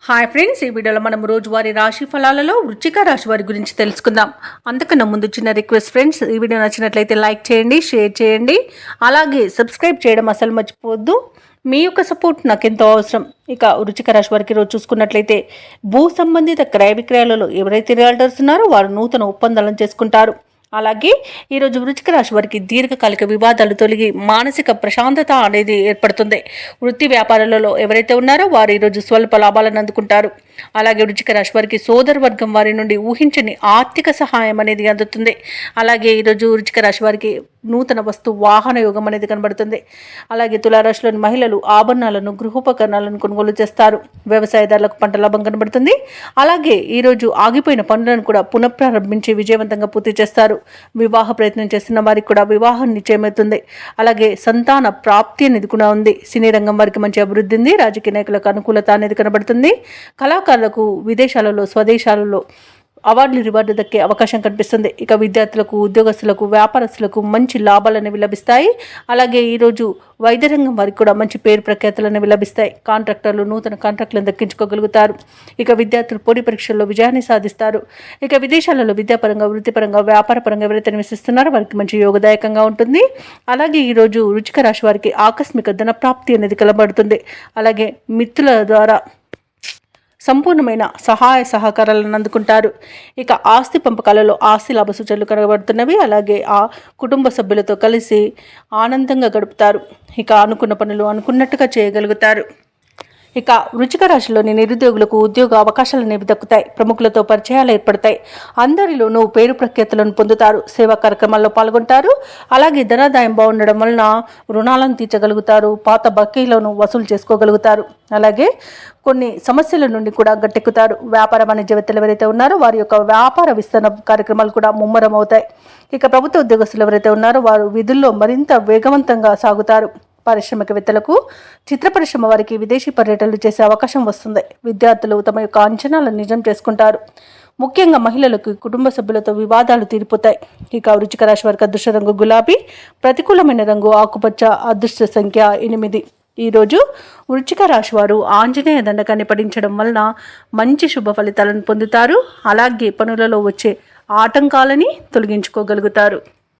Hi friends, ఈ వీడియోలో మనం రోజువారీ రాశి ఫలాలలో వృశ్చిక రాశి వారి గురించి తెలుసుకుందాం. అంతకన్నా ముందు చిన్న రిక్వెస్ట్ ఫ్రెండ్స్, ఈ వీడియో నచ్చినట్లయితే లైక్ చేయండి, షేర్ చేయండి, అలాగే సబ్స్క్రైబ్ చేయడం అసలు మర్చిపోవద్దు. మీ యొక్క సపోర్ట్ నాకు ఎంతో అవసరం. ఇక వృశ్చిక రాశి వారికి రోజు చూసుకున్నట్లయితే భూ సంబంధిత క్రయ విక్రయాలలో ఎవరైతే రియల్టర్స్ ఉన్నారో వారు నూతన ఒప్పందాలను చేసుకుంటారు. అలాగే ఈరోజు వృశ్చిక రాశి వారికి దీర్ఘకాలిక వివాదాలు తొలగి మానసిక ప్రశాంతత అనేది ఏర్పడుతుంది. వృత్తి వ్యాపారాలలో ఎవరైతే ఉన్నారో వారు ఈరోజు స్వల్ప లాభాలను అందుకుంటారు. అలాగే వృశ్చిక రాశి వారికి సోదర వర్గం వారి నుండి ఊహించని ఆర్థిక సహాయం అనేది అందుతుంది. అలాగే ఈరోజు వృశ్చిక రాశి వారికి నూతన వస్తు వాహన యోగం అనేది కనబడుతుంది. అలాగే తులారాశిలోని మహిళలు ఆభరణాలను గృహోపకరణాలను కొనుగోలు చేస్తారు. వ్యవసాయదారులకు పంట లాభం కనబడుతుంది. అలాగే ఈరోజు ఆగిపోయిన పనులను కూడా పునఃప్రారంభించి విజయవంతంగా పూర్తి చేస్తారు. వివాహ ప్రయత్నం చేస్తున్న వారికి కూడా వివాహం నిశ్చయమవుతుంది. అలాగే సంతాన ప్రాప్తి అనేది కూడా ఉంది. సినీ రంగం వారికి మంచి అభివృద్ధి ఉంది. రాజకీయ నాయకులకు అనుకూలత అనేది కనబడుతుంది. కళాకారులకు విదేశాలలో స్వదేశాలలో అవార్డులు రివార్డు దక్కే అవకాశం కనిపిస్తుంది. ఇక విద్యార్థులకు, ఉద్యోగస్తులకు, వ్యాపారస్తులకు మంచి లాభాలు అనేవి లభిస్తాయి. అలాగే ఈరోజు వైద్య రంగం వారికి కూడా మంచి పేరు ప్రఖ్యాతులు అనేవి లభిస్తాయి. కాంట్రాక్టర్లు నూతన కాంట్రాక్టులను దక్కించుకోగలుగుతారు. ఇక విద్యార్థులు పోటీ పరీక్షల్లో విజయాన్ని సాధిస్తారు. ఇక విదేశాలలో విద్యాపరంగా, వృత్తిపరంగా, వ్యాపారపరంగా ఎవరైతే నివసిస్తున్నారో వారికి మంచి యోగదాయకంగా ఉంటుంది. అలాగే ఈరోజు వృశ్చిక రాశి వారికి ఆకస్మిక ధన ప్రాప్తి అనేది కనబడుతుంది. అలాగే మిత్రుల ద్వారా సంపూర్ణమైన సహాయ సహకారాలను అందుకుంటారు. ఇక ఆస్తి పంపకాలలో ఆస్తి లాభ సూచనలు కనబడుతున్నవి. అలాగే ఆ కుటుంబ సభ్యులతో కలిసి ఆనందంగా గడుపుతారు. ఇక అనుకున్న పనులు అనుకున్నట్టుగా చేయగలుగుతారు. ఇక వృశ్చిక రాశిలోని నిరుద్యోగులకు ఉద్యోగ అవకాశాలు అనేవి దక్కుతాయి. ప్రముఖులతో పరిచయాలు ఏర్పడతాయి. అందరిలోనూ పేరు ప్రఖ్యాతులను పొందుతారు. సేవా కార్యక్రమాల్లో పాల్గొంటారు. అలాగే ధనాదాయం బాగుండడం వలన రుణాలను తీర్చగలుగుతారు. పాత బకీలను వసూలు చేసుకోగలుగుతారు. అలాగే కొన్ని సమస్యల నుండి కూడా గట్టెక్కుతారు. వ్యాపార వాణిజ్యవేత్తలు ఎవరైతే ఉన్నారో వారి యొక్క వ్యాపార విస్తరణ కార్యక్రమాలు కూడా ముమ్మరం అవుతాయి. ఇక ప్రభుత్వ ఉద్యోగస్తులు ఎవరైతే ఉన్నారో వారు విధుల్లో మరింత వేగవంతంగా సాగుతారు. పారిశ్రామికవేత్తలకు, చిత్ర పరిశ్రమ వారికి విదేశీ పర్యటనలు చేసే అవకాశం వస్తుంది. విద్యార్థులు తమ యొక్క అంచనాలను నిజం చేసుకుంటారు. ముఖ్యంగా మహిళలకు కుటుంబ సభ్యులతో వివాదాలు తీరిపోతాయి. ఇక వృశ్చిక రాశి వారికి అదృష్ట రంగు గులాబీ, ప్రతికూలమైన రంగు ఆకుపచ్చ, అదృష్ట సంఖ్య 8. ఈరోజు వృశ్చిక రాశి వారు ఆంజనేయ దండకాన్ని పఠించడం వలన మంచి శుభ ఫలితాలను పొందుతారు. అలాగే పనులలో వచ్చే ఆటంకాలని తొలగించుకోగలుగుతారు.